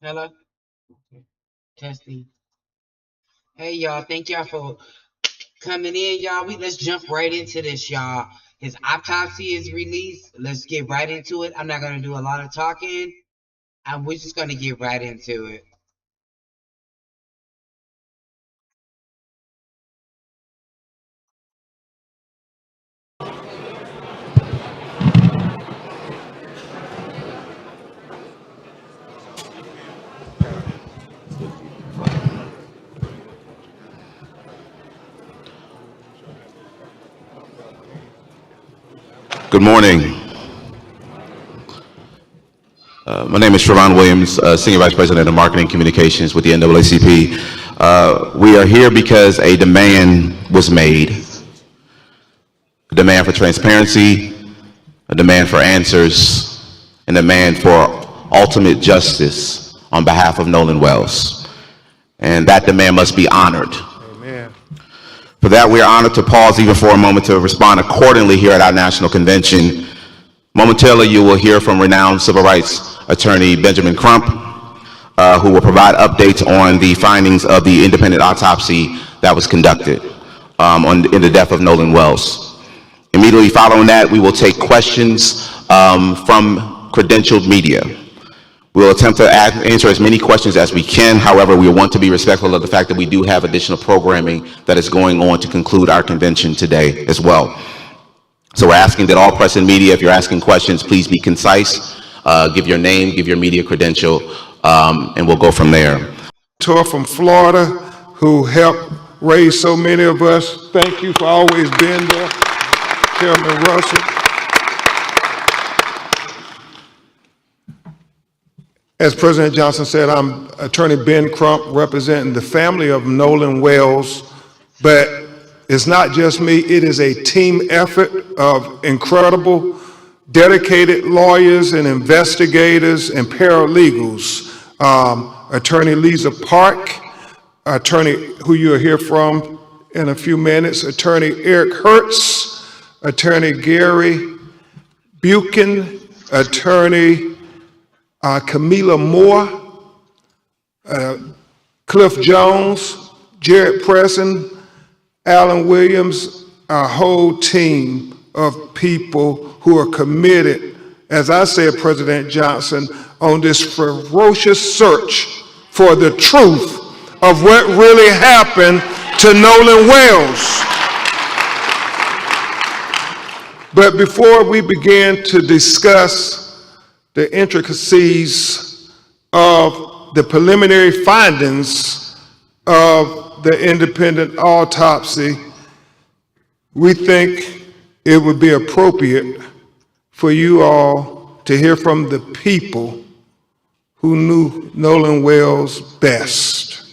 Hello? Testing. Hey y'all, thank y'all for coming in, y'all. Let's jump right into this, y'all. His autopsy is released. Let's get right into it. I'm not gonna do a lot of talking. We're just gonna get right into it. Good morning. My name is Trevon Williams, Senior Vice President of Marketing Communications with the NAACP. We are here because a demand was made, a demand for transparency, a demand for answers, and a demand for ultimate justice on behalf of Nolan Wells. And that demand must be honored. Amen. For that, we are honored to pause even for a moment to respond accordingly here at our national convention. Momentarily, you will hear from renowned civil rights attorney Benjamin Crump, who will provide updates on the findings of the independent autopsy that was conducted in the death of Nolan Wells. Immediately following that, we will take questions from credentialed media. We will attempt to answer as many questions as we can. However, we want to be respectful of the fact that we do have additional programming that is going on to conclude our convention today as well. So we're asking that all press and media, if you're asking questions, please be concise, give your name, give your media credential, and we'll go from there. Tour from Florida, who helped raise so many of us. Thank you for always being there, Chairman Russell. As President Johnson said, I'm Attorney Ben Crump, representing the family of Nolan Wells, but it's not just me, it is a team effort of incredible, dedicated lawyers and investigators and paralegals. Attorney Lisa Park, attorney who you'll hear from in a few minutes, Attorney Eric Hertz, Attorney Gary Buchan, Attorney Camila Moore, Cliff Jones, Jared Preston, Alan Williams, our whole team of people who are committed, as I said, President Johnson, on this ferocious search for the truth of what really happened to Nolan Wells. But before we begin to discuss the intricacies of the preliminary findings of the independent autopsy, we think it would be appropriate for you all to hear from the people who knew Nolan Wells best,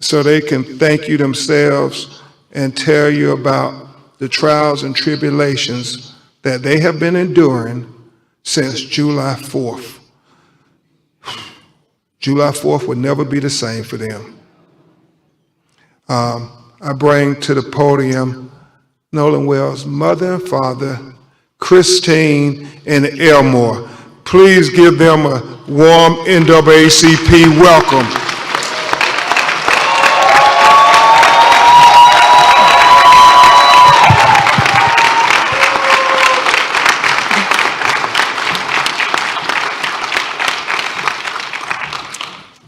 so they can thank you themselves and tell you about the trials and tribulations that they have been enduring since July 4th. July 4th would never be the same for them. I bring to the podium Nolan Wells' mother and father, Christine and Elmore. Please give them a warm NAACP welcome.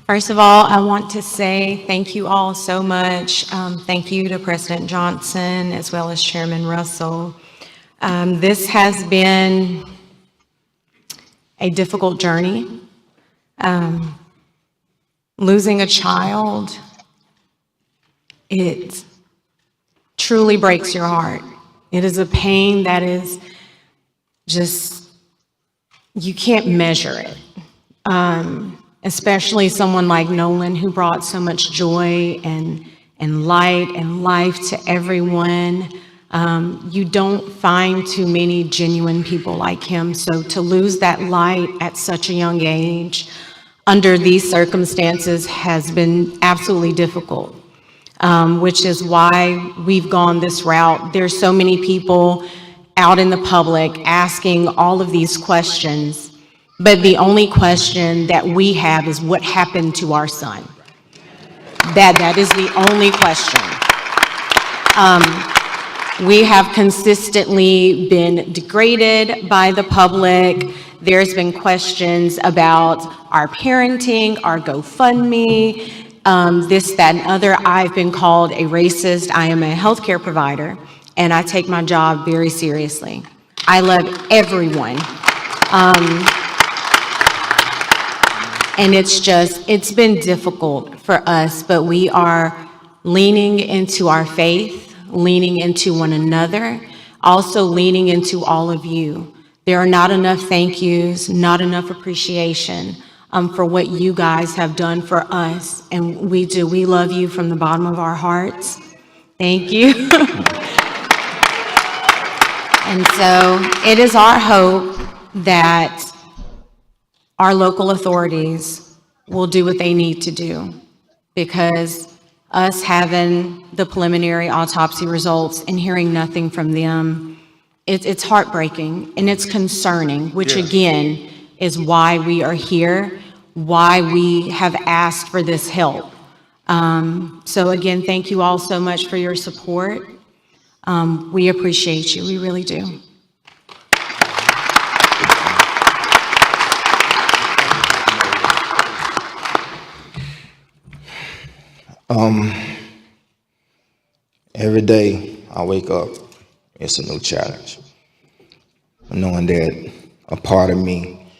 First of all, I want to say thank you all so much. Thank you to President Johnson as well as Chairman Russell. This has been a difficult journey. Losing a child, it truly breaks your heart. It is a pain that is just, you can't measure it. Especially someone like Nolan, who brought so much joy and light and life to everyone. You don't find too many genuine people like him. So to lose that light at such a young age under these circumstances has been absolutely difficult, which is why we've gone this route. There's so many people out in the public asking all of these questions. But the only question that we have is what happened to our son. That is the only question. We have consistently been degraded by the public. There's been questions about our parenting, our GoFundMe, this, that, and other. I've been called a racist. I am a healthcare provider, and I take my job very seriously. I love everyone. And it's been difficult for us, but we are leaning into our faith, leaning into one another, also leaning into all of you. There are not enough thank yous, not enough appreciation for what you guys have done for us. And we do. We love you from the bottom of our hearts. Thank you. And so it is our hope that our local authorities will do what they need to do, because us having the preliminary autopsy results and hearing nothing from them, it's heartbreaking and it's concerning, which again is why we are here, why we have asked for this help. So again, thank you all so much for your support. We appreciate you, we really do. Every day I wake up, it's a new challenge. Knowing that a part of me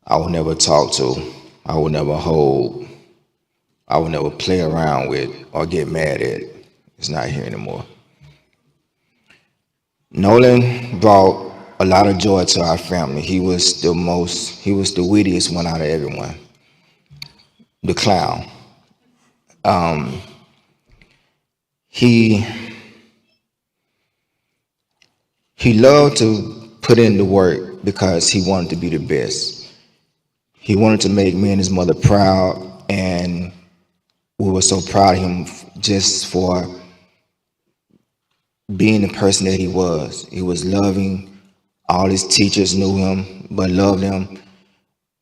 I will never talk to, I will never hold, I will never play around with or get mad at, it's not here anymore. Nolan brought a lot of joy to our family. He was the wittiest one out of everyone. The clown. He loved to put in the work because he wanted to be the best. He wanted to make me and his mother proud, and we were so proud of him just for being the person that he was. He was loving. All his teachers knew him, but loved him.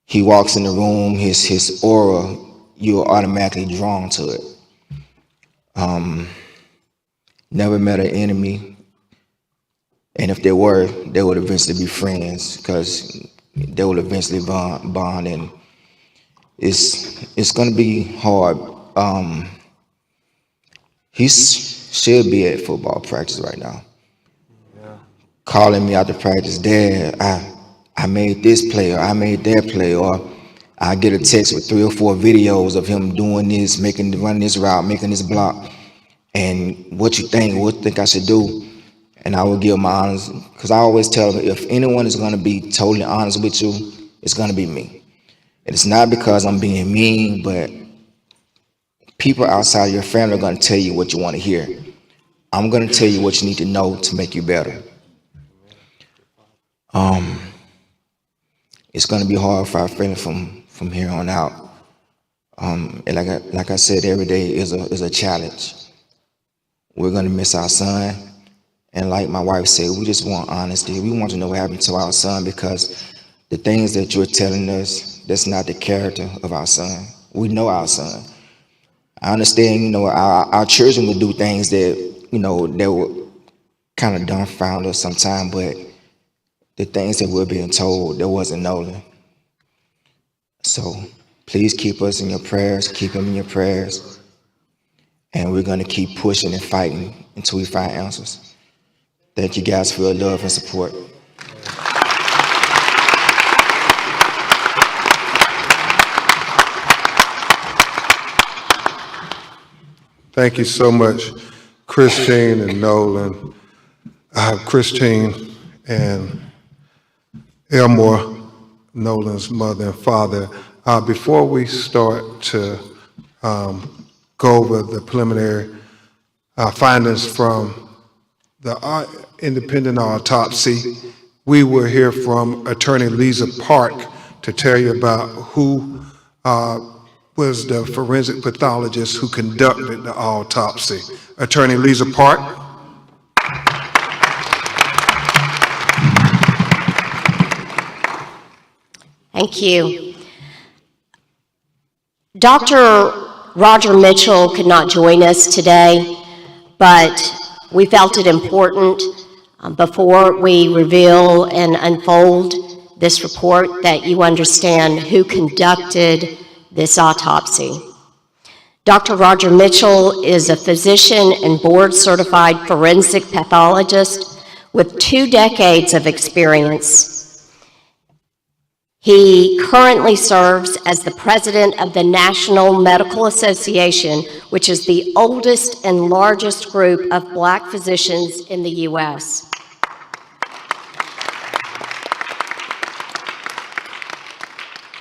He walks in the room, his aura, you're automatically drawn to it. Never met an enemy, and if they were, they would eventually be friends, because they will eventually bond, and it's gonna be hard. He should be at football practice right now, calling me after practice, Dad, I made this play, or I made that play, or I get a text with 3 or 4 videos of him doing this, running this route, making this block. And what you think I should do? And I will give my honest, because I always tell them, if anyone is going to be totally honest with you, it's going to be me. And it's not because I'm being mean, but people outside of your family are going to tell you what you want to hear. I'm going to tell you what you need to know to make you better. It's going to be hard for our family from here on out. And like I said, every day is a challenge. We're going to miss our son. And like my wife said, we just want honesty. We want to know what happened to our son, because the things that you're telling us, that's not the character of our son. We know our son. I understand, our children would do things that, that would kind of dumbfound us sometimes, but the things that we're being told, that wasn't Nolan. So please keep us in your prayers, keep him in your prayers. And we're going to keep pushing and fighting until we find answers. Thank you guys for your love and support. Thank you so much, Christine and Nolan. Christine and Elmore, Nolan's mother and father. Before we start to go over the preliminary findings from the independent autopsy, we will hear from Attorney Lisa Park to tell you about who was the forensic pathologist who conducted the autopsy. Attorney Lisa Park. Thank you. Dr. Roger Mitchell could not join us today, but we felt it important before we reveal and unfold this report that you understand who conducted this autopsy. Dr. Roger Mitchell is a physician and board-certified forensic pathologist with 2 decades of experience. He currently serves as the president of the National Medical Association, which is the oldest and largest group of Black physicians in the U.S.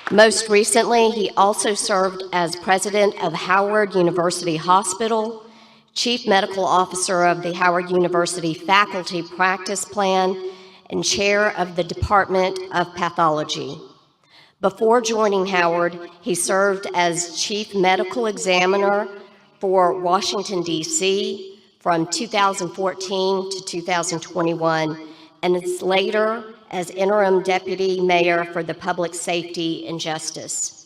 Most recently, he also served as president of Howard University Hospital, chief medical officer of the Howard University Faculty Practice Plan, and chair of the Department of Pathology. Before joining Howard, he served as chief medical examiner for Washington, D.C. from 2014 to 2021, and is later as interim deputy mayor for the Public Safety and Justice.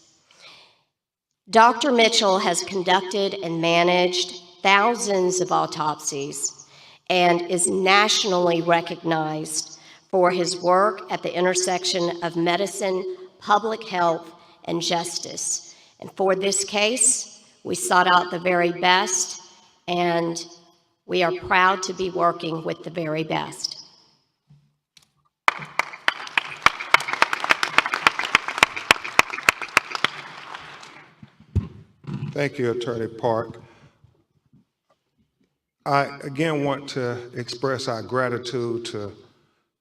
Dr. Mitchell has conducted and managed thousands of autopsies and is nationally recognized for his work at the intersection of medicine, public health, and justice. And for this case, we sought out the very best, and we are proud to be working with the very best. Thank you, Attorney Park. I again want to express our gratitude to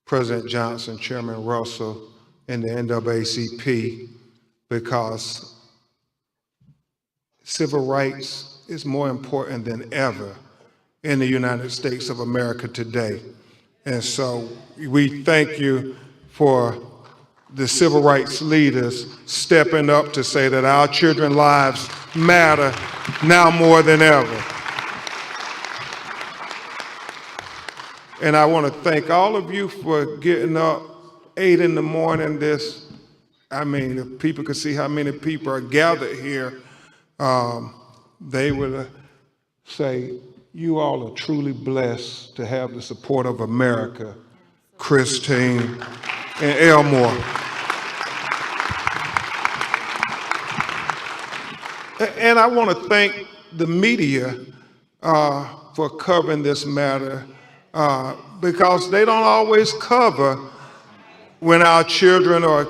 President Johnson, Chairman Russell, and the NAACP, because civil rights is more important than ever in the United States of America today. And so we thank you for the civil rights leaders stepping up to say that our children's lives matter now more than ever. And I want to thank all of you for getting up 8 in the morning. If people could see how many people are gathered here, they would say, you all are truly blessed to have the support of America, Christine and Elmore. And I want to thank the media for covering this matter, because they don't always cover when our children are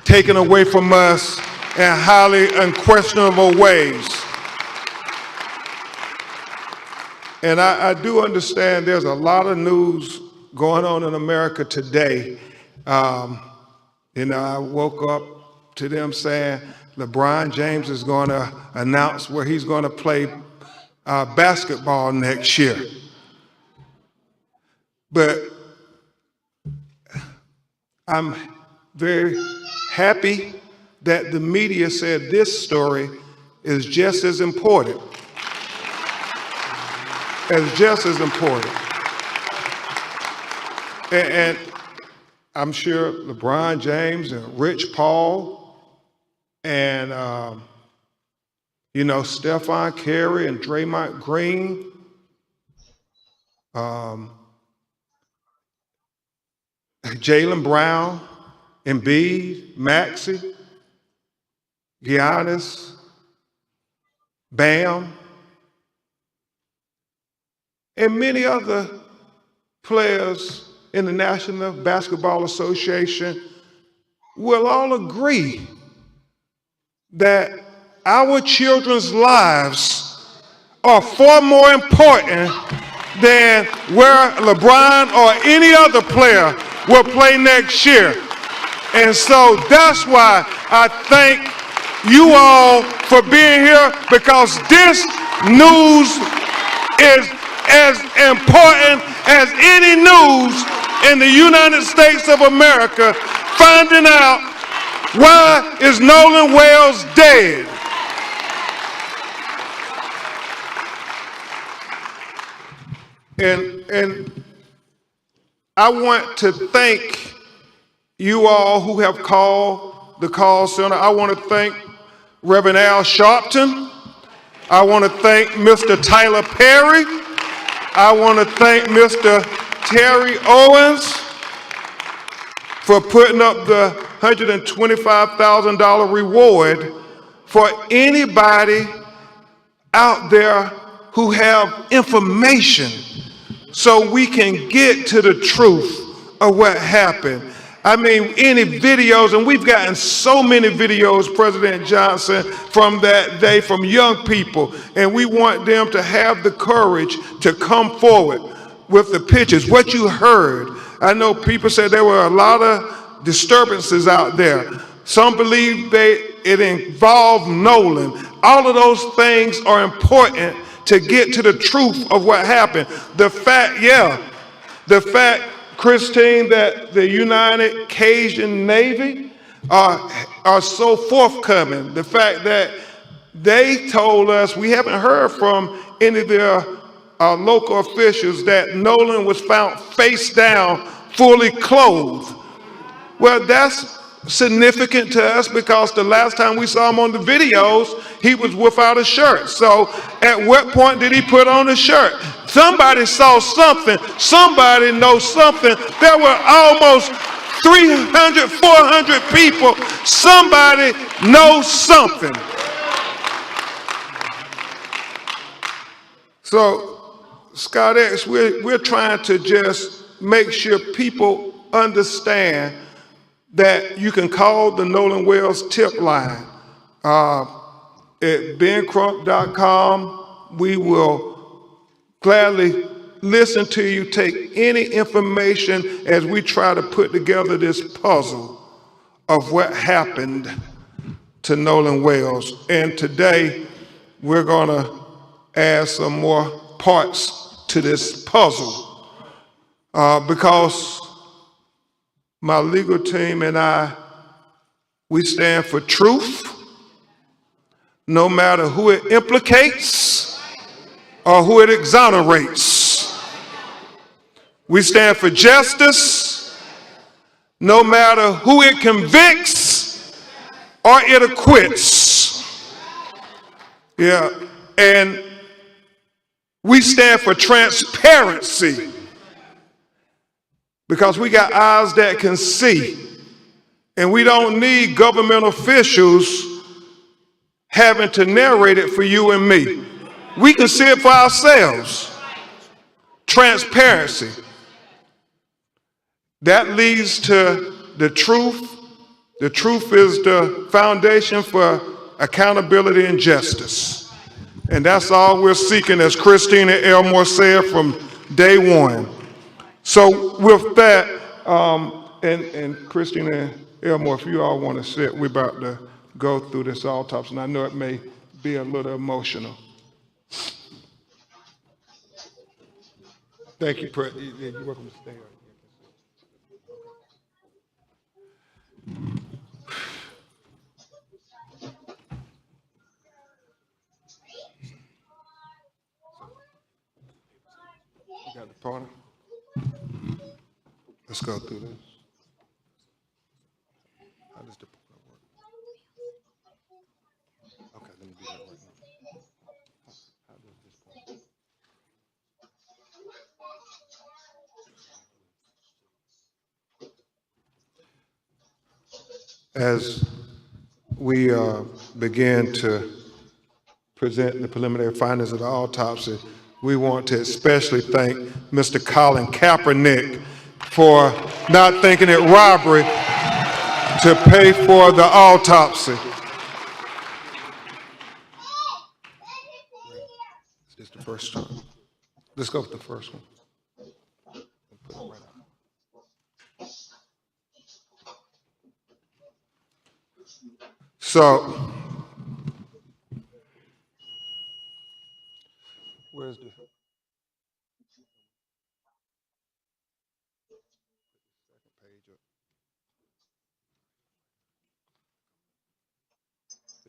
taken away from us in highly unquestionable ways. And I do understand there's a lot of news going on in America today. I woke up to them saying LeBron James is going to announce where he's going to play basketball next year. But I'm very happy that the media said this story is just as important. And I'm sure LeBron James and Rich Paul and Stephon Curry and Draymond Green, Jaylen Brown, Embiid, Maxey, Giannis, Bam, and many other players in the National Basketball Association will all agree that our children's lives are far more important than where LeBron or any other player will play next year. And so that's why I thank you all for being here, because this news is as important as any news in the United States of America, finding out why is Nolan Wells dead. And I want to thank you all who have called the call center. I want to thank Reverend Al Sharpton. I want to thank Mr. Tyler Perry. I want to thank Mr. Terry Owens for putting up the $125,000 reward for anybody out there who have information so we can get to the truth of what happened. I mean, any videos, and we've gotten so many videos, President Johnson, from that day from young people, and we want them to have the courage to come forward with the pictures, what you heard. I know people said there were a lot of disturbances out there. Some believe it involved Nolan. All of those things are important to get to the truth of what happened. The fact, Christine, that the United Cajun Navy are so forthcoming. The fact that they told us, we haven't heard from any of their local officials, that Nolan was found face down, fully clothed. Well, that's significant to us because the last time we saw him on the videos, he was without a shirt. So at what point did he put on a shirt? Somebody saw something. Somebody knows something. There were almost 300, 400 people. Somebody knows something. So, Scott X, we're trying to just make sure people understand that you can call the Nolan Wells tip line at bencrump.com. We will gladly listen to you, take any information as we try to put together this puzzle of what happened to Nolan Wells. And today, we're gonna add some more parts to this puzzle because my legal team and I, we stand for truth, no matter who it implicates or who it exonerates. We stand for justice, no matter who it convicts or it acquits. Yeah, and we stand for transparency, because we got eyes that can see, and we don't need government officials having to narrate it for you and me. We can see it for ourselves. Transparency. That leads to the truth. The truth is the foundation for accountability and justice. And that's all we're seeking, as Christina Elmore said from day one. So with that, and Christina Elmore, if you all want to sit, we're about to go through this autopsy, and I know it may be a little emotional. Thank you, you're welcome to stay. You got the partner? Let's go through this. How does the partner work? Okay, let me do that right now. How does this partner? As we begin to present the preliminary findings of the autopsy, we want to especially thank Mr. Colin Kaepernick for not thinking it robbery to pay for the autopsy. This is the first one. Let's go with the first one. Put it right out. So, where's the second page up?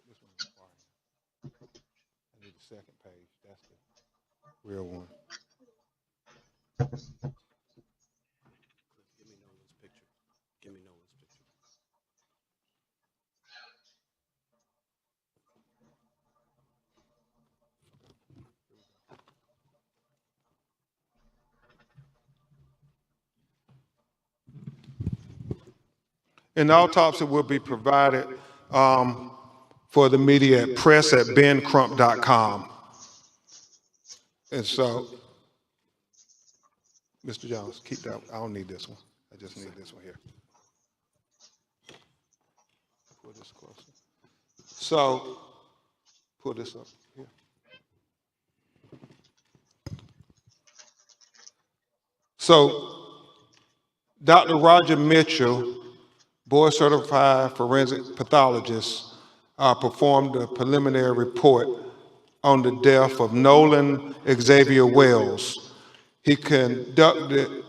This one required. I need the second page. That's the real one. Give me Nolan's picture. Give me Nolan's picture. And the autopsy will be provided for the media at press@bencrump.com. And so, Mr. Jones, keep that. I don't need this one. I just need this one here. Pull this closer. So, pull this up here. So, Dr. Roger Mitchell, board certified forensic pathologist, performed a preliminary report on the death of Nolan Xavier Wells. He conducted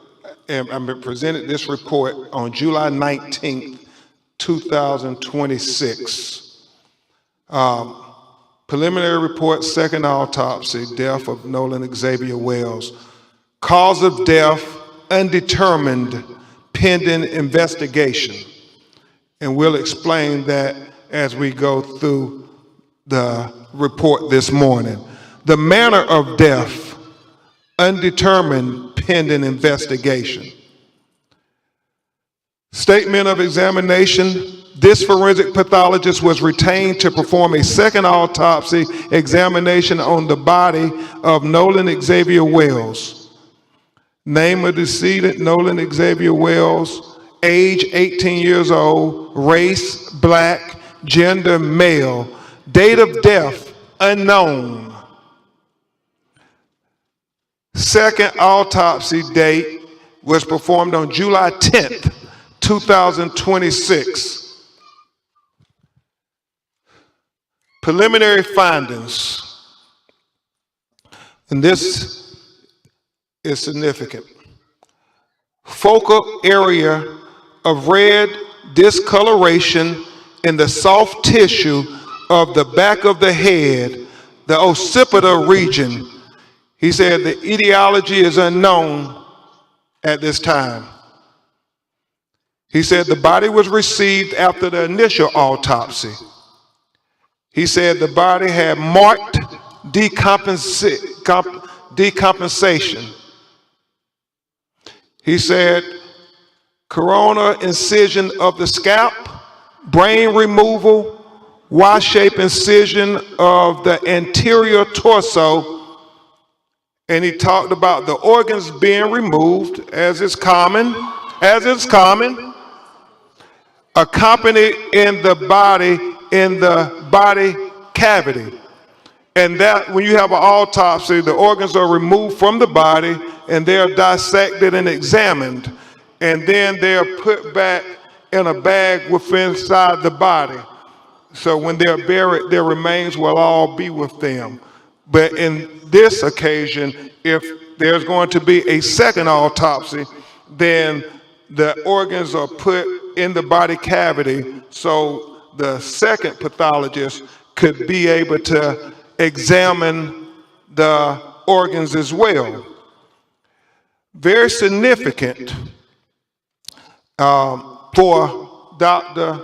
and presented this report on July 19th, 2026. Preliminary report, second autopsy, death of Nolan Xavier Wells. Cause of death, undetermined, pending investigation. And we'll explain that as we go through the report this morning. The manner of death, undetermined, pending investigation. Statement of examination. This forensic pathologist was retained to perform a second autopsy examination on the body of Nolan Xavier Wells. Name of decedent, Nolan Xavier Wells. Age, 18 years old. Race, black. Gender, male. Date of death, unknown. Second autopsy date was performed on July 10th, 2026. Preliminary findings, and this is significant. Focal area of red discoloration in the soft tissue of the back of the head, the occipital region. He said the etiology is unknown at this time. He said the body was received after the initial autopsy. He said the body had marked decompensation. He said corona incision of the scalp, brain removal, Y-shaped incision of the anterior torso, and he talked about the organs being removed as is common, accompanied in the body cavity. And that when you have an autopsy, the organs are removed from the body and they are dissected and examined, and then they are put back in a bag within inside the body. So when they're buried, their remains will all be with them. But in this occasion, if there's going to be a second autopsy, then the organs are put in the body cavity so the second pathologist could be able to examine the organs as well. Very significant for Dr.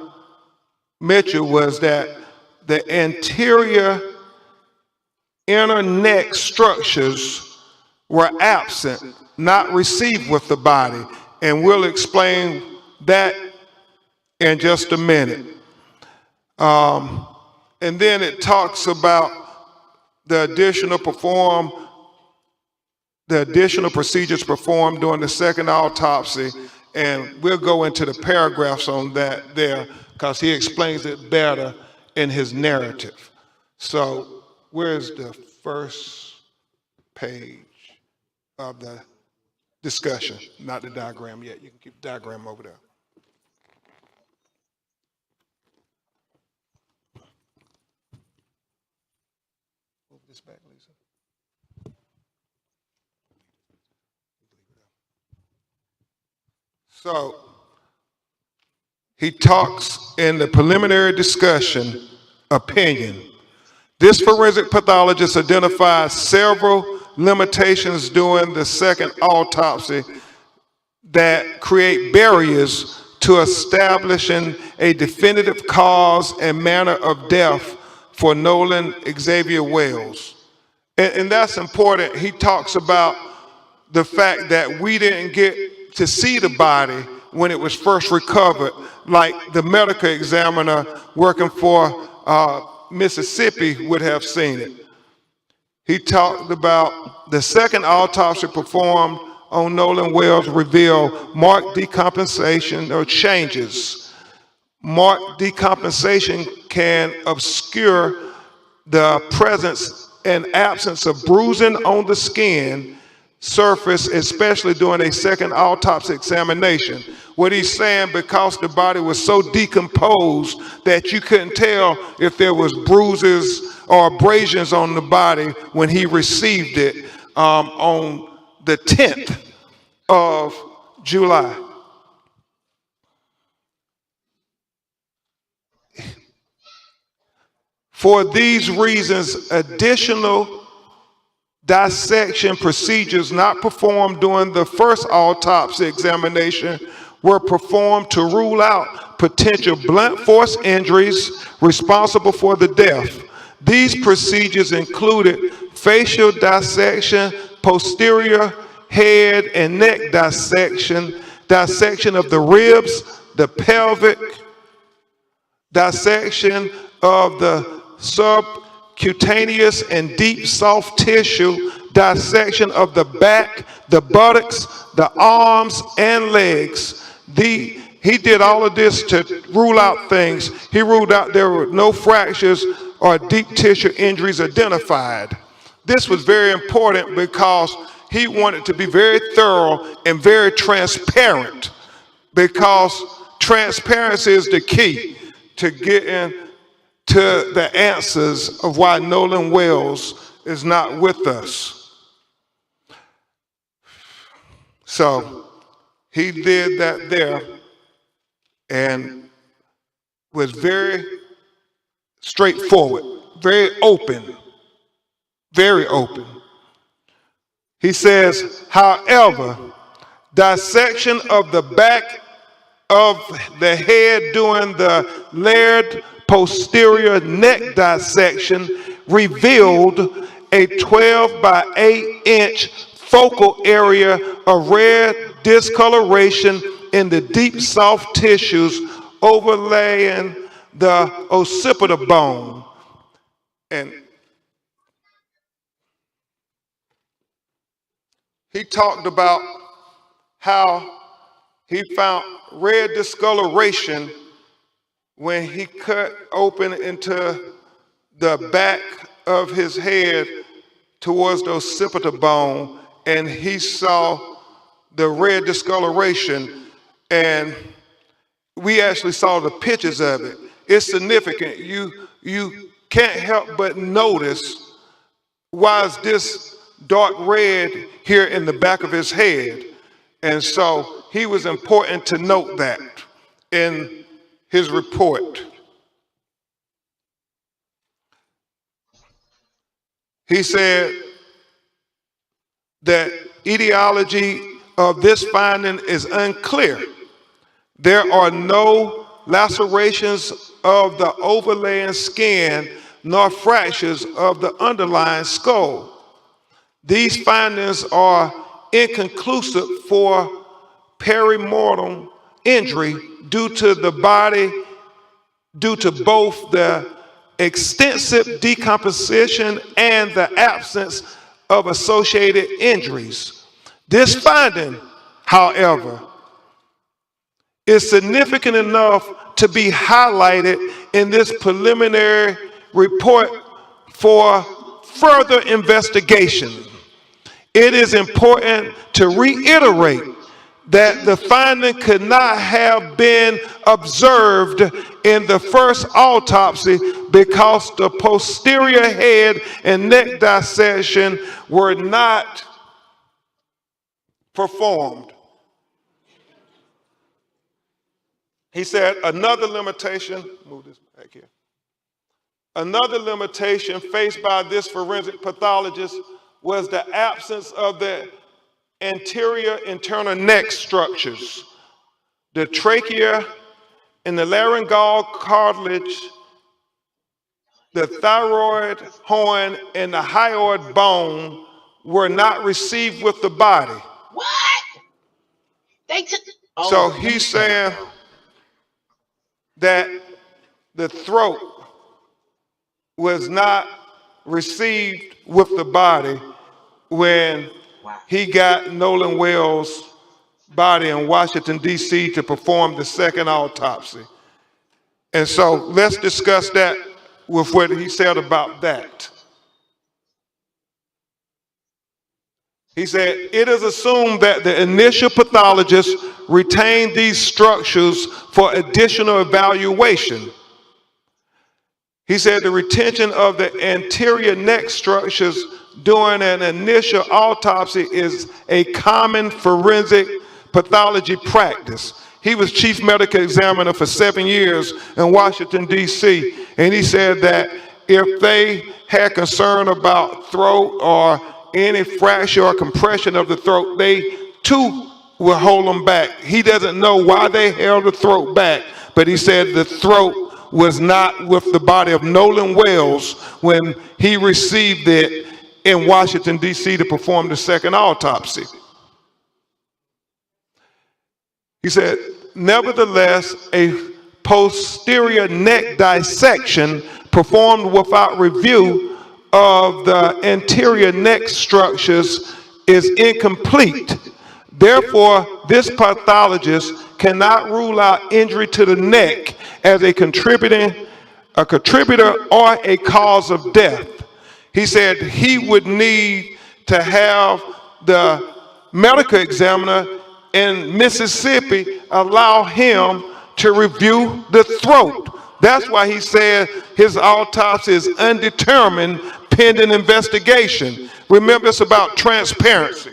Mitchell was that the anterior inner neck structures were absent, not received with the body. And we'll explain that in just a minute. And then it talks about the additional procedures performed during the second autopsy. And we'll go into the paragraphs on that there because he explains it better in his narrative. So where's the first page of the discussion? Not the diagram yet. You can keep the diagram over there. Move this back, Lisa. So he talks in the preliminary discussion opinion. This forensic pathologist identified several limitations during the second autopsy that create barriers to establishing a definitive cause and manner of death for Nolan Xavier Wells. And that's important. He talks about the fact that we didn't get to see the body when it was first recovered, like the medical examiner working for Mississippi would have seen it. He talked about the second autopsy performed on Nolan Wells revealed marked decompensation or changes. Marked decompensation can obscure the presence and absence of bruising on the skin surface, especially during a second autopsy examination. What he's saying, because the body was so decomposed that you couldn't tell if there was bruises or abrasions on the body when he received it on the 10th of July. For these reasons, additional dissection procedures not performed during the first autopsy examination were performed to rule out potential blunt force injuries responsible for the death. These procedures included facial dissection, posterior head and neck dissection, dissection of the ribs, the pelvic, dissection of the subcutaneous and deep soft tissue, dissection of the back, the buttocks, the arms, and legs. He did all of this to rule out things. He ruled out there were no fractures or deep tissue injuries identified. This was very important because he wanted to be very thorough and very transparent, because transparency is the key to getting to the answers of why Nolan Wells is not with us. So he did that there and was very straightforward, very open, very open. He says, however, dissection of the back of the head during the layered posterior neck dissection revealed a 12 by 8 inch focal area of red discoloration in the deep soft tissues overlaying the occipital bone. And he talked about how he found red discoloration when he cut open into the back of his head towards the occipital bone, and he saw the red discoloration, and we actually saw the pictures of it. It's significant. You can't help but notice, why is this dark red here in the back of his head? And so he was important to note that in his report. He said that etiology of this finding is unclear. There are no lacerations of the overlaying skin nor fractures of the underlying skull. These findings are inconclusive for perimortem injury due to both the extensive decomposition and the absence of associated injuries. This finding, however, is significant enough to be highlighted in this preliminary report for further investigation. It is important to reiterate that the finding could not have been observed in the first autopsy because the posterior head and neck dissection were not performed. He said another limitation, move this back here. Another limitation faced by this forensic pathologist was the absence of the anterior internal neck structures, the trachea and the laryngeal cartilage, the thyroid horn, and the hyoid bone were not received with the body. What? They took. So he's saying that the throat was not received with the body when he got Nolan Wells' body in Washington, D.C. to perform the second autopsy. And so let's discuss that with what he said about that. He said, it is assumed that the initial pathologist retained these structures for additional evaluation. He said the retention of the anterior neck structures during an initial autopsy is a common forensic pathology practice. He was chief medical examiner for 7 years in Washington, D.C., and he said that if they had concern about throat or any fracture or compression of the throat, they too will hold them back. He doesn't know why they held the throat back, but he said the throat was not with the body of Nolan Wells when he received it in Washington, D.C. to perform the second autopsy. He said, nevertheless, a posterior neck dissection performed without review of the anterior neck structures is incomplete. Therefore, this pathologist cannot rule out injury to the neck as a contributor or a cause of death. He said he would need to have the medical examiner in Mississippi allow him to review the throat. That's why he said his autopsy is undetermined pending investigation. Remember, it's about transparency.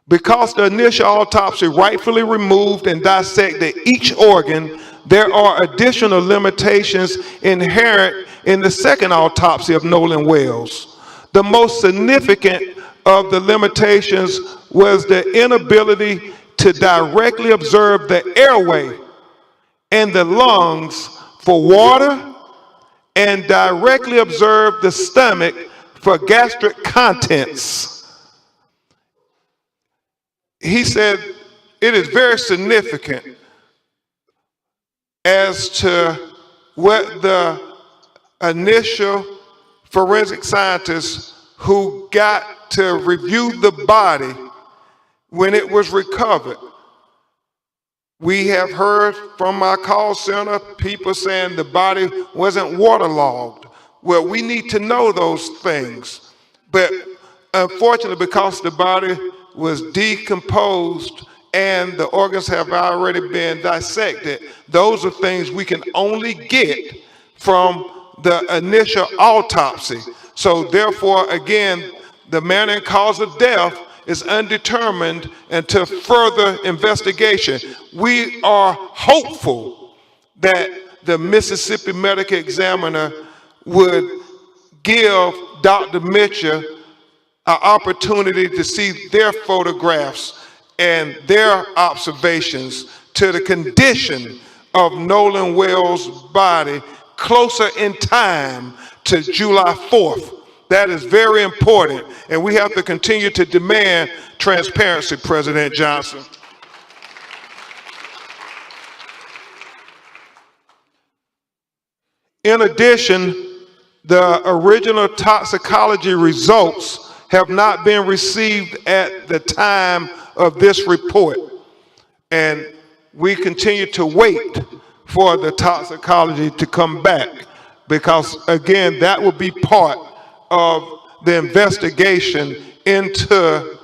Because the initial autopsy rightfully removed and dissected each organ, there are additional limitations inherent in the second autopsy of Nolan Wells. The most significant of the limitations was the inability to directly observe the airway and the lungs for water and directly observe the stomach for gastric contents. He said it is very significant as to what the initial forensic scientists who got to review the body when it was recovered. We have heard from our call center people saying the body wasn't waterlogged. Well, we need to know those things. But unfortunately, because the body was decomposed and the organs have already been dissected, those are things we can only get from the initial autopsy. So therefore, again, the manner and cause of death is undetermined until further investigation. We are hopeful that the Mississippi medical examiner would give Dr. Mitchell an opportunity to see their photographs and their observations to the condition of Nolan Wells' body closer in time to July 4th. That is very important, and we have to continue to demand transparency, President Johnson. In addition, the original toxicology results have not been received at the time of this report. And we continue to wait for the toxicology to come back because, again, that will be part of the investigation into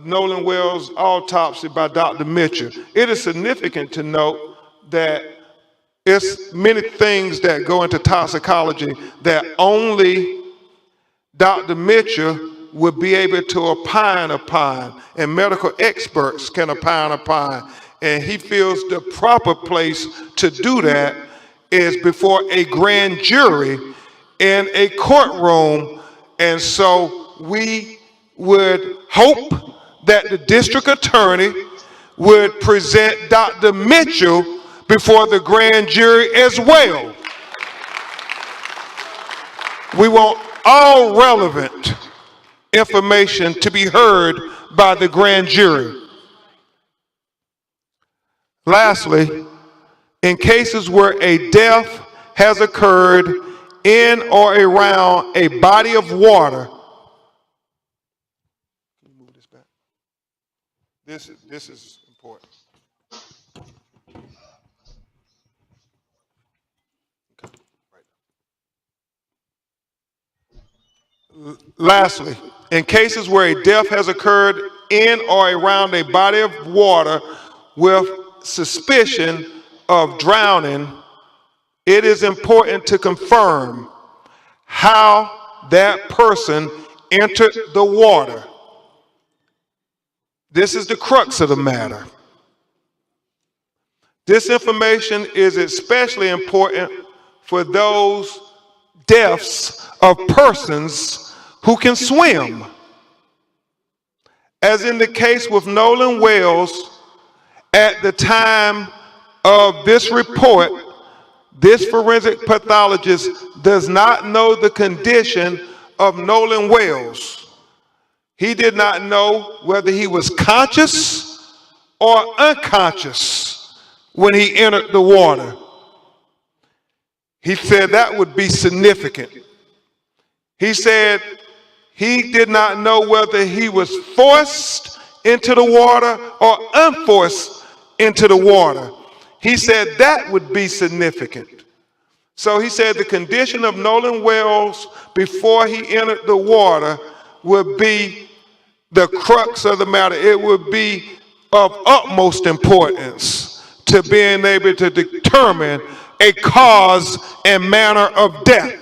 Nolan Wells' autopsy by Dr. Mitchell. It is significant to note that it's many things that go into toxicology that only Dr. Mitchell would be able to opine upon, and medical experts can opine upon. And he feels the proper place to do that is before a grand jury in a courtroom. And so we would hope that the district attorney would present Dr. Mitchell before the grand jury as well. We want all relevant information to be heard by the grand jury. Lastly, in cases where a death has occurred in or around a body of water, this is important. Lastly, in cases where a death has occurred in or around a body of water with suspicion of drowning, it is important to confirm how that person entered the water. This is the crux of the matter. This information is especially important for those deaths of persons who can swim. As in the case with Nolan Wells, at the time of this report, this forensic pathologist does not know the condition of Nolan Wells. He did not know whether he was conscious or unconscious when he entered the water. He said that would be significant. He said he did not know whether he was forced into the water or unforced into the water. He said that would be significant. So he said the condition of Nolan Wells before he entered the water would be the crux of the matter. It would be of utmost importance to being able to determine a cause and manner of death.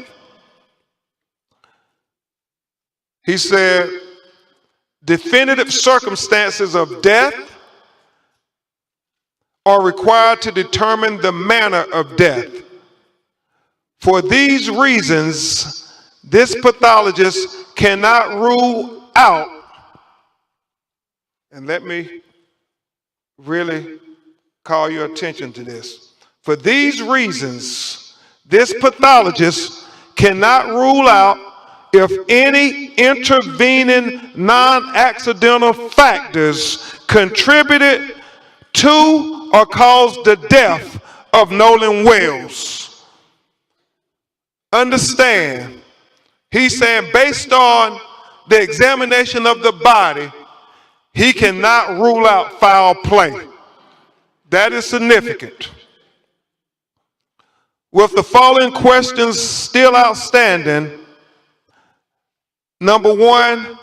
He said, definitive circumstances of death are required to determine the manner of death. For these reasons, this pathologist cannot rule out, and let me really call your attention to this. For these reasons, this pathologist cannot rule out if any intervening non-accidental factors contributed to or caused the death of Nolan Wells. Understand, he's saying based on the examination of the body, he cannot rule out foul play. That is significant. With the following questions still outstanding, number one,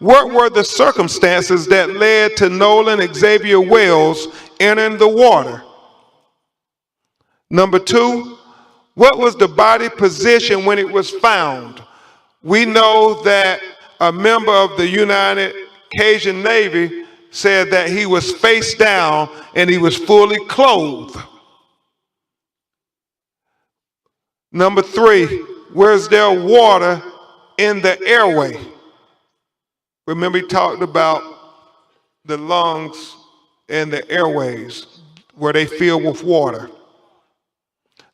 what were the circumstances that led to Nolan Xavier Wells entering the water? Number two, what was the body position when it was found? We know that a member of the United Cajun Navy said that he was face down and he was fully clothed. Number three, was there water in the airway? Remember, he talked about the lungs and the airways, where they fill with water.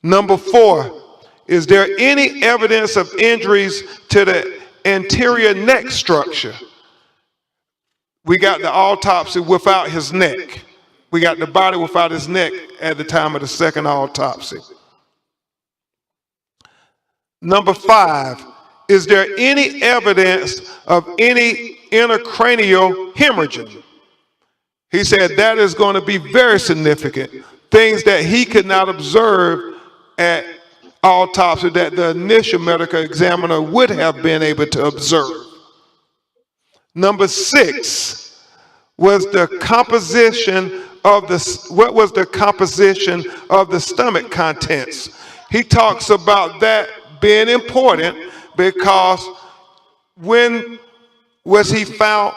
Number four, is there any evidence of injuries to the anterior neck structure? We got the autopsy without his neck. We got the body without his neck at the time of the second autopsy. Number five, is there any evidence of any intracranial hemorrhaging? He said that is going to be very significant. Things that he could not observe at autopsy that the initial medical examiner would have been able to observe. Number six, was the composition of what was the composition of the stomach contents? He talks about that being important because when was he found?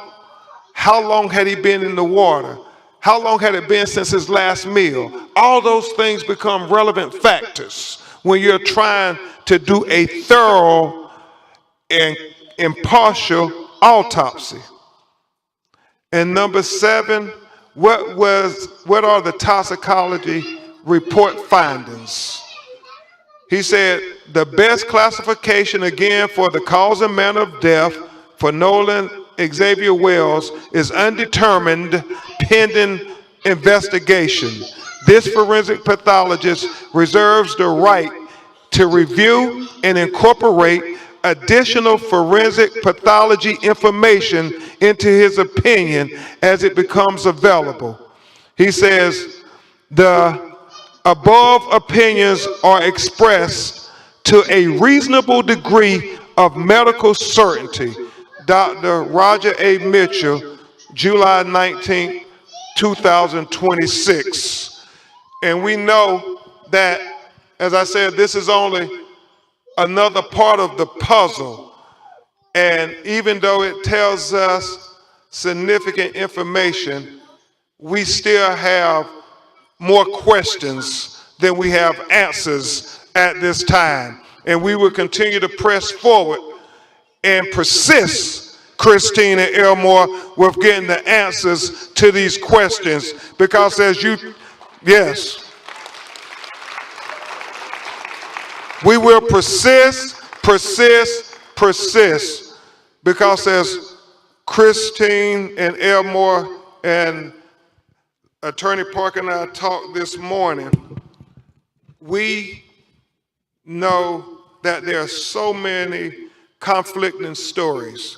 How long had he been in the water? How long had it been since his last meal? All those things become relevant factors when you're trying to do a thorough and impartial autopsy. And number seven, what are the toxicology report findings? He said the best classification again for the cause and manner of death for Nolan Xavier Wells is undetermined pending investigation. This forensic pathologist reserves the right to review and incorporate additional forensic pathology information into his opinion as it becomes available. He says, the above opinions are expressed to a reasonable degree of medical certainty. Dr. Roger A. Mitchell, July 19, 2026. And we know that, as I said, this is only another part of the puzzle. And even though it tells us significant information, we still have more questions than we have answers at this time. And we will continue to press forward and persist, Christine and Elmore, with getting the answers to these questions. Because as you, yes, we will persist, because as Christine and Elmore and Attorney Parker and I talked this morning, we know that there are so many conflicting stories.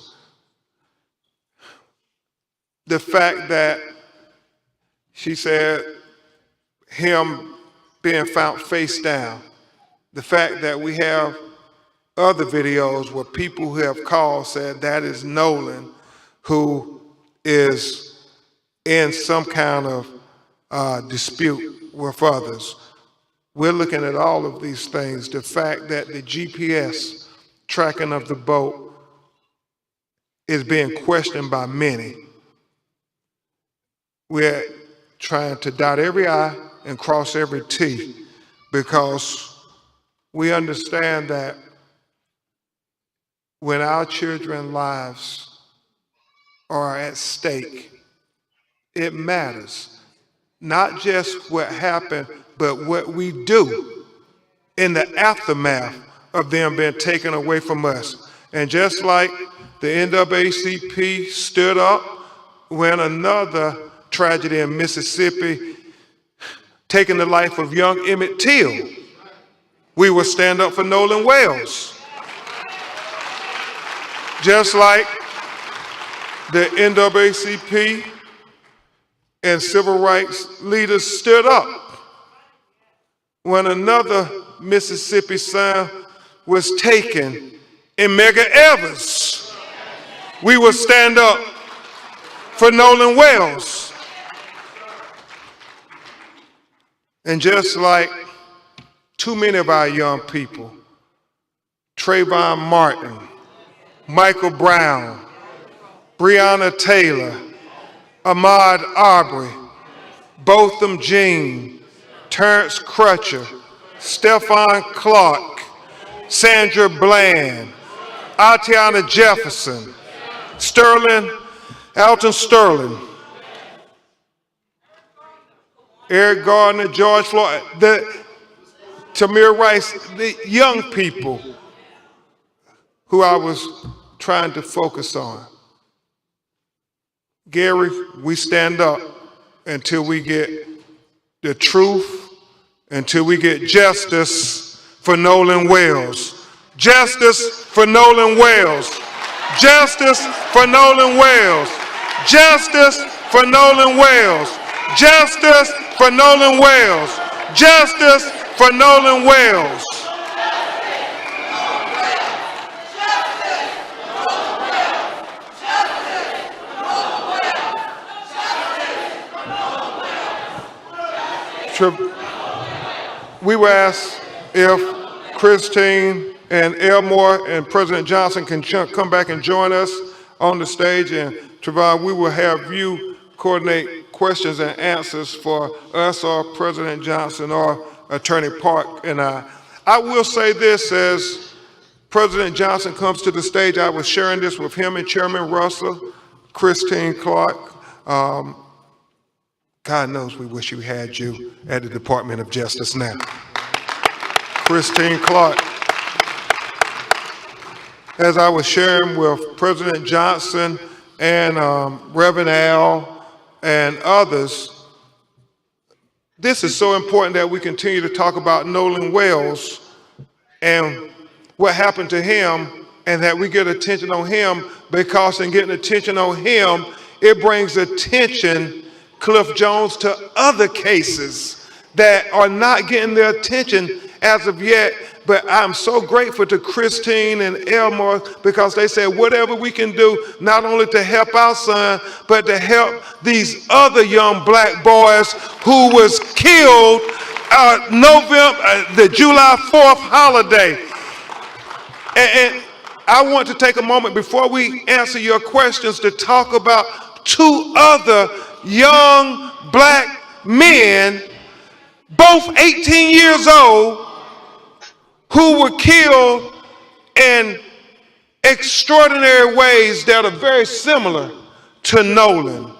The fact that she said him being found face down, the fact that we have other videos where people who have called said that is Nolan, who is in some kind of dispute with others. We're looking at all of these things. The fact that the GPS tracking of the boat is being questioned by many. We're trying to dot every I and cross every T, because we understand that when our children's lives are at stake, it matters. Not just what happened, but what we do in the aftermath of them being taken away from us. And just like the NAACP stood up when another tragedy in Mississippi taking the life of young Emmett Till, we will stand up for Nolan Wells. Just like the NAACP and civil rights leaders stood up when another Mississippi son was taken in Medgar Evers. We will stand up for Nolan Wells. And just like too many of our young people, Trayvon Martin, Michael Brown, Breonna Taylor, Ahmaud Arbery, Botham Jean, Terrence Crutcher, Stephon Clark, Sandra Bland, Atiana Jefferson, Alton Sterling, Eric Gardner, George Floyd, Tamir Rice, the young people who I was trying to focus on. Gary, we stand up until we get the truth, until we get justice for Nolan Wells. Justice for Nolan Wells. Justice for Nolan Wells. Justice for Nolan Wells. Justice for Nolan Wells. Justice for Nolan Wells. We were asked if Christine and Elmore and President Johnson can come back and join us on the stage, and Trevon, we will have you coordinate questions and answers for us or President Johnson or Attorney Park and I. I will say this, as President Johnson comes to the stage, I was sharing this with him and Chairman Russell, Christine Clark. God knows we wish we had you at the Department of Justice now. Christine Clark. as I was sharing with President Johnson and Reverend Al and others, this is so important that we continue to talk about Nolan Wells and what happened to him, and that we get attention on him, because in getting attention on him, it brings attention, Cliff Jones, to other cases that are not getting their attention as of yet. But I'm so grateful to Christine and Elmore, because they said whatever we can do, not only to help our son, but to help these other young black boys who was killed the July 4th holiday. And I want to take a moment before we answer your questions to talk about two other young black men, both 18 years old, who were killed in extraordinary ways that are very similar to Nolan.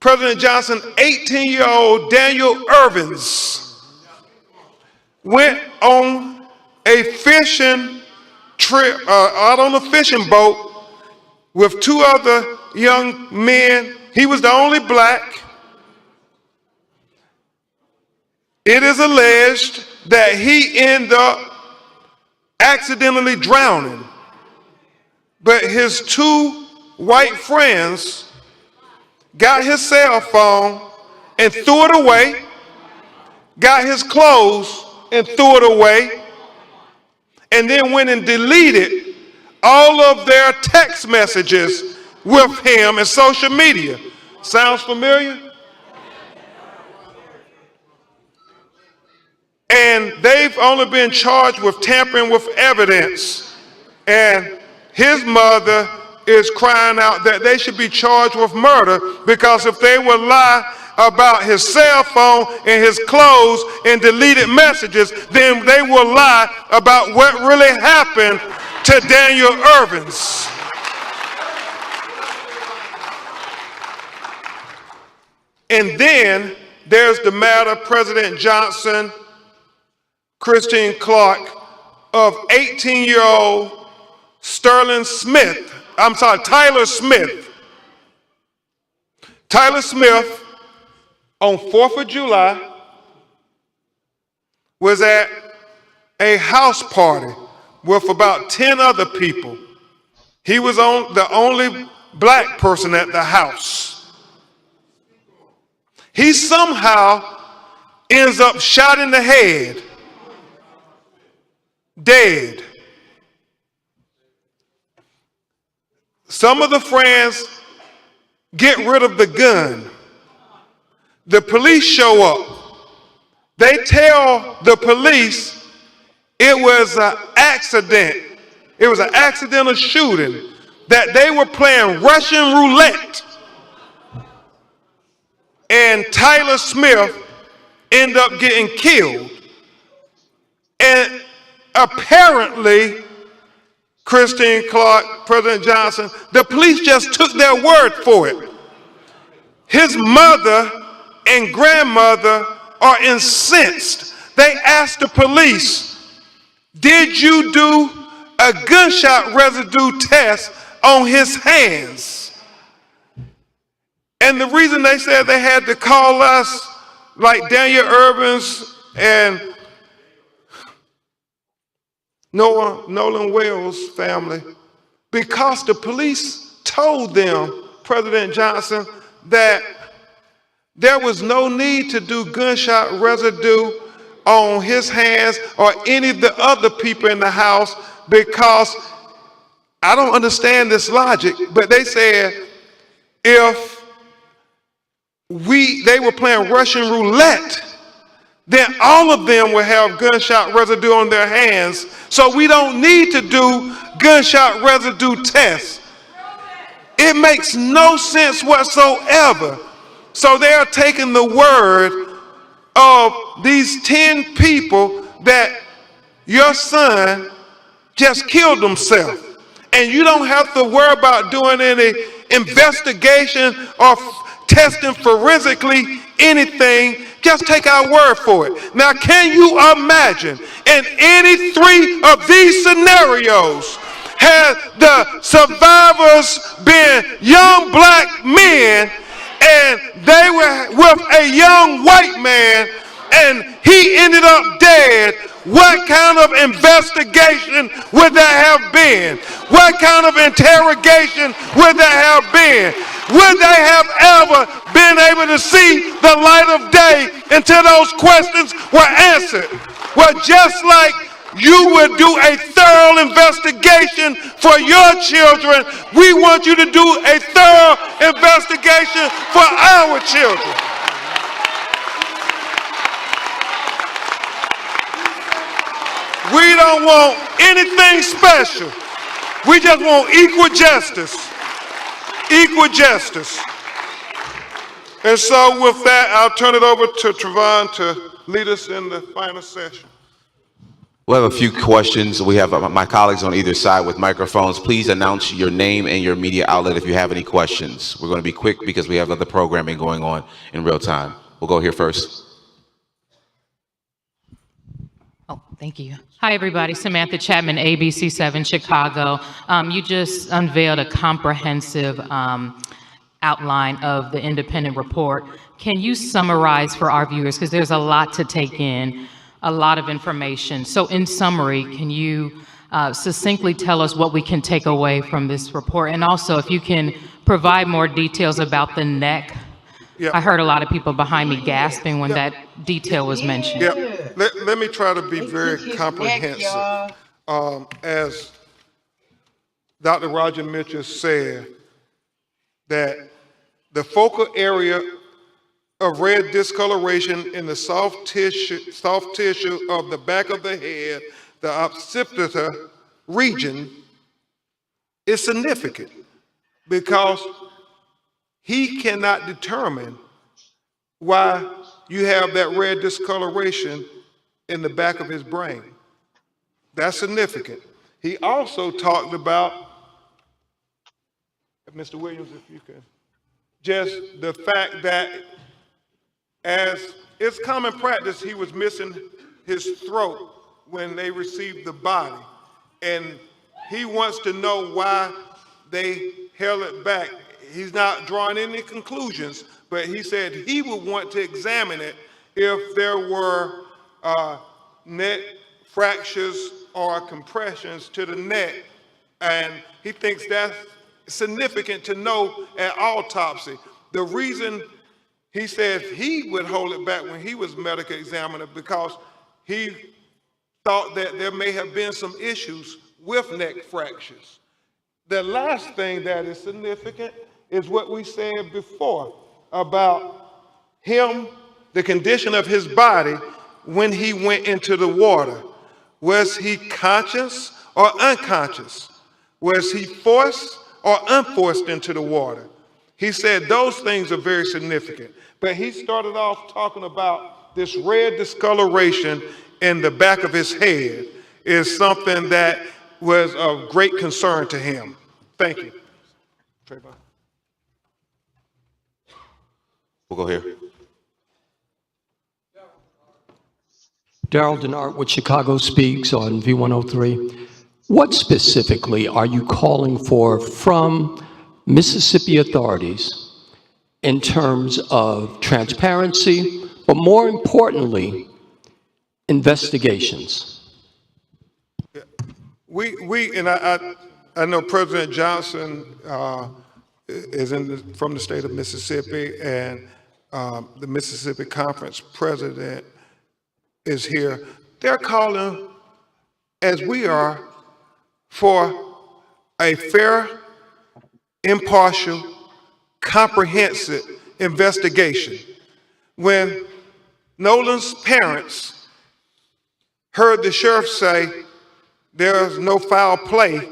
President Johnson, 18-year-old Daniel Irvins went on a fishing trip, out on a fishing boat with two other young men. He was the only black. It is alleged that he ended up accidentally drowning, but his two white friends got his cell phone and threw it away, got his clothes and threw it away, and then went and deleted all of their text messages with him and social media. Sounds familiar? And they've only been charged with tampering with evidence. And his mother is crying out that they should be charged with murder, because if they would lie about his cell phone and his clothes and deleted messages, then they will lie about what really happened to Daniel Irvins. And then there's the matter, President Johnson, Christine Clark, of 18-year-old Tyler Smith. Tyler Smith, on 4th of July, was at a house party with about 10 other people. He was the only black person at the house. He somehow ends up shot in the head, dead. Some of the friends get rid of the gun. The police show up. They tell the police it was an accident. It was an accidental shooting, that they were playing Russian roulette. And Tyler Smith ended up getting killed. And apparently, Christine Clark, President Johnson, the police just took their word for it. His mother and grandmother are incensed. They asked the police, did you do a gunshot residue test on his hands? And the reason they said they had to call us, like Daniel Irvins and Nolan Wells' family, because the police told them, President Johnson, that there was no need to do gunshot residue on his hands or any of the other people in the house, because I don't understand this logic, but they said if they were playing Russian roulette, then all of them will have gunshot residue on their hands. So we don't need to do gunshot residue tests. It makes no sense whatsoever. So they are taking the word of these 10 people that your son just killed himself. And you don't have to worry about doing any investigation or testing forensically anything. Just take our word for it. Now, can you imagine In any three of these scenarios, had the survivors been young black men and they were with a young white man and he ended up dead, what kind of investigation would that have been? What kind of interrogation would that have been? Would they have ever been able to see the light of day until those questions were answered? Well, just like you would do a thorough investigation for your children, we want you to do a thorough investigation for our children. We don't want anything special. We just want equal justice. Equal justice. And so with that, I'll turn it over to Trevon to lead us in the final session. We'll have a few questions. We have my colleagues on either side with microphones. Please announce your name and your media outlet if you have any questions. We're going to be quick because we have other programming going on in real time. We'll go here first. Oh, thank you. Hi, everybody. Samantha Chapman, ABC7 Chicago. You just unveiled a comprehensive outline of the independent report. Can you summarize for our viewers, because there's a lot to take in, a lot of information. So in summary, can you succinctly tell us what we can take away from this report? And also, if you can provide more details about the neck. I heard a lot of people behind me gasping when that detail was mentioned. Let me try to be very comprehensive. As Dr. Roger Mitchell said, that the focal area of red discoloration in the soft tissue of the back of the head, the occipital region, is significant because he cannot determine why you have that red discoloration in the back of his brain. That's significant. He also talked about, Mr. Williams, if you can, just the fact that as it's common practice, he was missing his throat when they received the body. And he wants to know why they held it back. He's not drawing any conclusions, but he said he would want to examine it if there were neck fractures or compressions to the neck. And he thinks that's significant to know at autopsy. The reason he said he would hold it back when he was medical examiner because he thought that there may have been some issues with neck fractures. The last thing that is significant is what we said before about him, the condition of his body when he went into the water. Was he conscious or unconscious? Was he forced or unforced into the water? He said those things are very significant. But he started off talking about this red discoloration in the back of his head is something that was of great concern to him. Thank you. Trayvon. We'll go here. Daryl Denart with Chicago Speaks on V103. What specifically are you calling for from Mississippi authorities in terms of transparency, but more importantly, investigations? I know President Johnson is from the state of Mississippi, and the Mississippi Conference president is here. They're calling, as we are, for a fair, impartial, comprehensive investigation. When Nolan's parents heard the sheriff say there's no foul play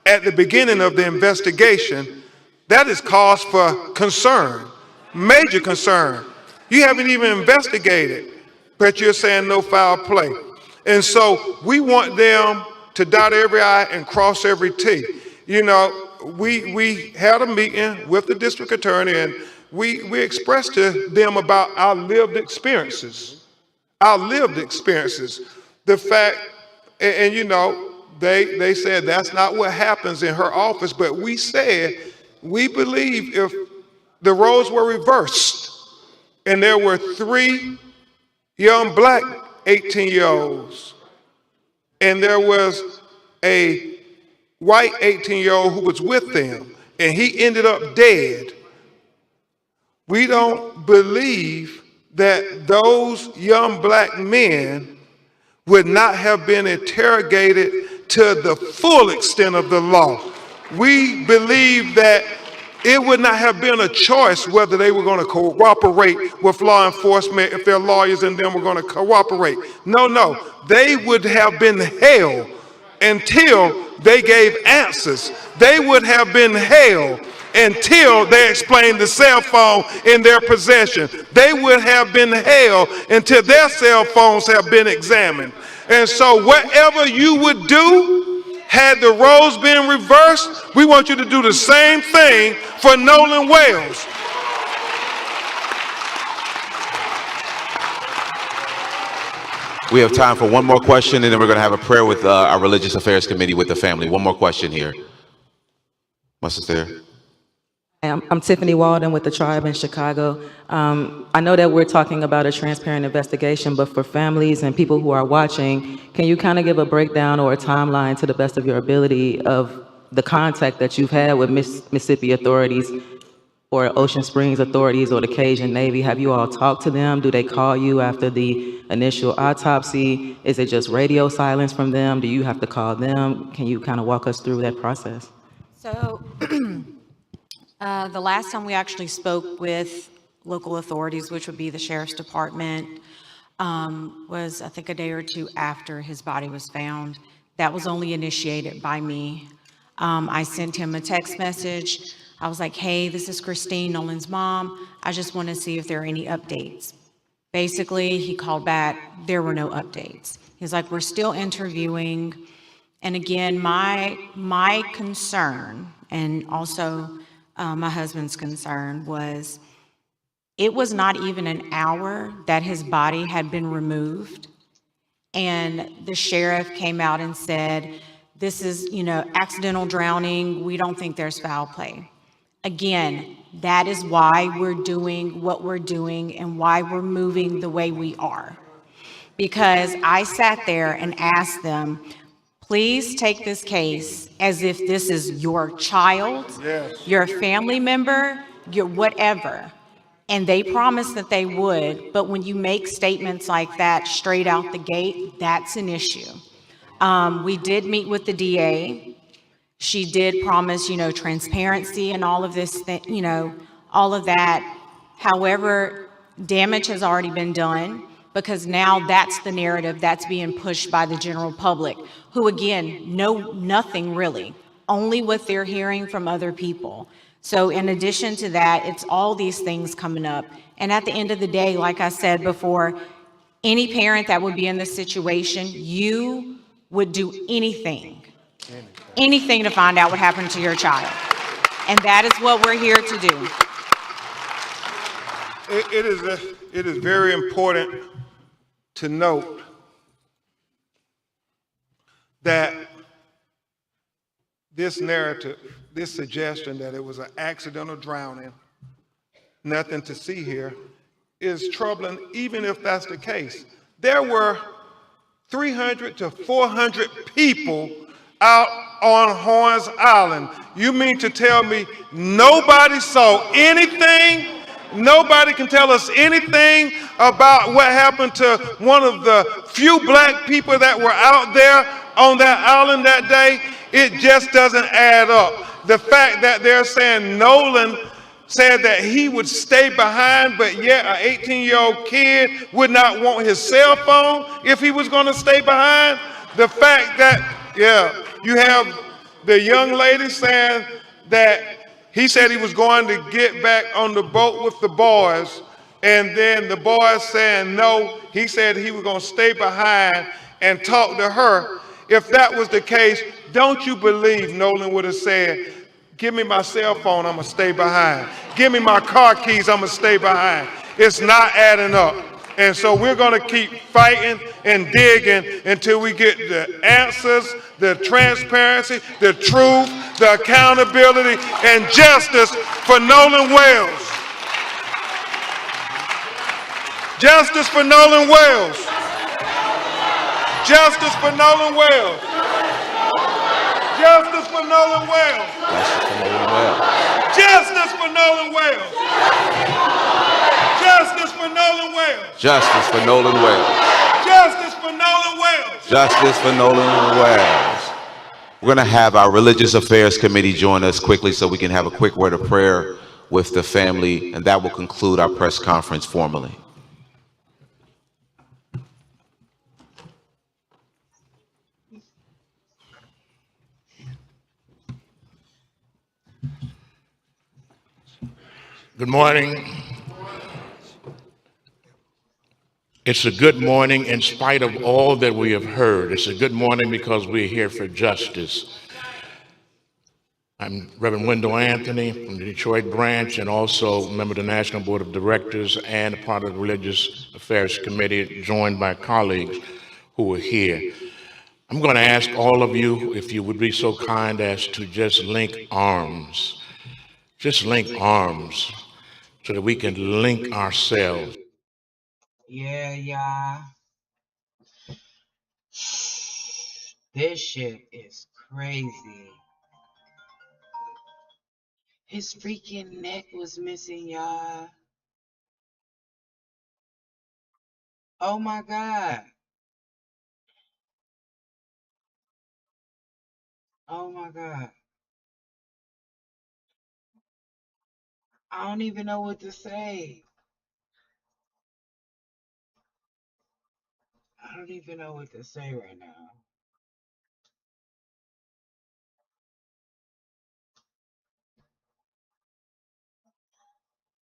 at the beginning of the investigation, that is cause for concern, major concern. You haven't even investigated, but you're saying no foul play. And so we want them to dot every I and cross every T. You know, we had a meeting with the district attorney and we expressed to them about our lived experiences. the fact, and you know, they said that's not what happens in her office, but we said we believe if the roles were reversed and there were 3 young black 18-year-olds and there was a white 18-year-old who was with them and he ended up dead, we don't believe that those young black men would not have been interrogated to the full extent of the law. We believe that it would not have been a choice whether they were going to cooperate with law enforcement if their lawyers and them were going to cooperate. No, they would have been held until they gave answers. They would have been held until they explained the cell phone in their possession. They would have been held until their cell phones have been examined. And so whatever you would do, had the roles been reversed, we want you to do the same thing for Nolan Wales. We have time for one more question, and then we're going to have a prayer with our Religious Affairs Committee with the family. One more question here. My sister. I'm Tiffany Walden with the Tribe in Chicago. I know that we're talking about a transparent investigation, but for families and people who are watching, can you kind of give a breakdown or a timeline to the best of your ability of the contact that you've had with Mississippi authorities or Ocean Springs authorities or the Cajun Navy? Have you all talked to them? Do they call you after the initial autopsy? Is it just radio silence from them? Do you have to call them? Can you kind of walk us through that process? So the last time we actually spoke with local authorities, which would be the Sheriff's Department, was I think a day or two after his body was found. That was only initiated by me. I sent him a text message. I was like, hey, this is Christine, Nolan's mom. I just want to see if there are any updates. Basically, he called back. There were no updates. He's like, we're still interviewing. And again, my concern, and also my husband's concern, was it was not even an hour that his body had been removed. And the sheriff came out and said, this is, accidental drowning. We don't think there's foul play. Again, that is why we're doing what we're doing and why we're moving the way we are. Because I sat there and asked them, please take this case as if this is your child, your family member, your whatever. And they promised that they would, but when you make statements like that straight out the gate, that's an issue. We did meet with the DA. She did promise, transparency and all of this, all of that. However, damage has already been done because now that's the narrative that's being pushed by the general public, who again, know nothing really, only what they're hearing from other people. So in addition to that, it's all these things coming up. And at the end of the day, like I said before, any parent that would be in this situation, you would do anything to find out what happened to your child. And that is what we're here to do. It is very important to note that this narrative, this suggestion that it was an accidental drowning, nothing to see here, is troubling, even if that's the case. There were 300 to 400 people out on Horns Island. You mean to tell me nobody saw anything? Nobody can tell us anything about what happened to one of the few black people that were out there on that island that day? It just doesn't add up. The fact that they're saying Nolan said that he would stay behind, but yet an 18-year-old kid would not want his cell phone if he was going to stay behind. The fact that, you have the young lady saying that he said he was going to get back on the boat with the boys, and then the boys saying no, he said he was going to stay behind and talk to her. If that was the case, don't you believe Nolan would have said, give me my cell phone, I'm going to stay behind. Give me my car keys, I'm going to stay behind. It's not adding up. And so we're going to keep fighting and digging until we get the answers, the transparency, the truth, the accountability, and justice for Nolan Wells. Justice for Nolan Wells. Justice for Nolan Wells. Justice for Nolan Wells. Justice for Nolan Wells. Justice for Nolan Wells. Justice for Nolan Wells. Justice for Nolan Wells. Justice for Nolan Wells. We're going to have our Religious Affairs Committee join us quickly so we can have a quick word of prayer with the family, and that will conclude our press conference formally. Good morning. It's a good morning in spite of all that we have heard. It's a good morning because we're here for justice. I'm Reverend Wendell Anthony from the Detroit branch and also a member of the National Board of Directors and a part of the Religious Affairs Committee, joined by colleagues who are here. I'm going to ask all of you if you would be so kind as to just link arms. Just link arms so that we can link ourselves. Yeah, y'all. This shit is crazy. His freaking neck was missing, y'all. Oh my God. Oh my God. I don't even know what to say. I don't even know what to say right now.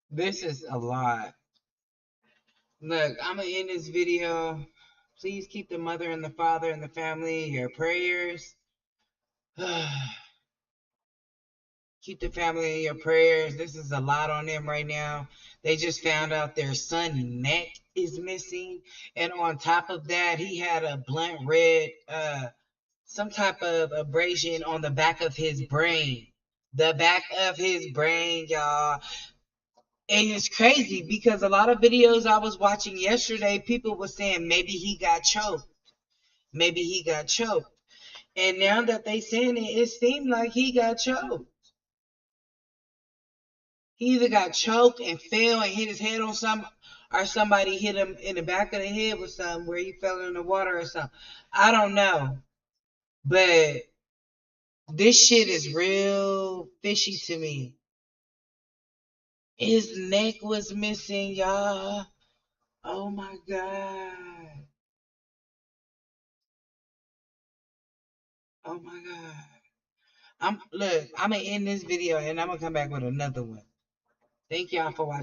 This is a lot. Look, I'm going to end this video. Please keep the mother and the father and the family in your prayers. Keep the family in your prayers. This is a lot on them right now. They just found out their son's neck is missing. And on top of that, he had a blunt red, some type of abrasion on the back of his brain. The back of his brain, y'all. And it's crazy because a lot of videos I was watching yesterday, people were saying maybe he got choked. Maybe he got choked. And now that they saying it, it seemed like he got choked. He either got choked and fell and hit his head on something, or somebody hit him in the back of the head with something where he fell in the water or something. I don't know. But this shit is real fishy to me. His neck was missing, y'all. Oh my God. Oh my God. I'm gonna end this video and I'm gonna come back with another one. Thank y'all for watching.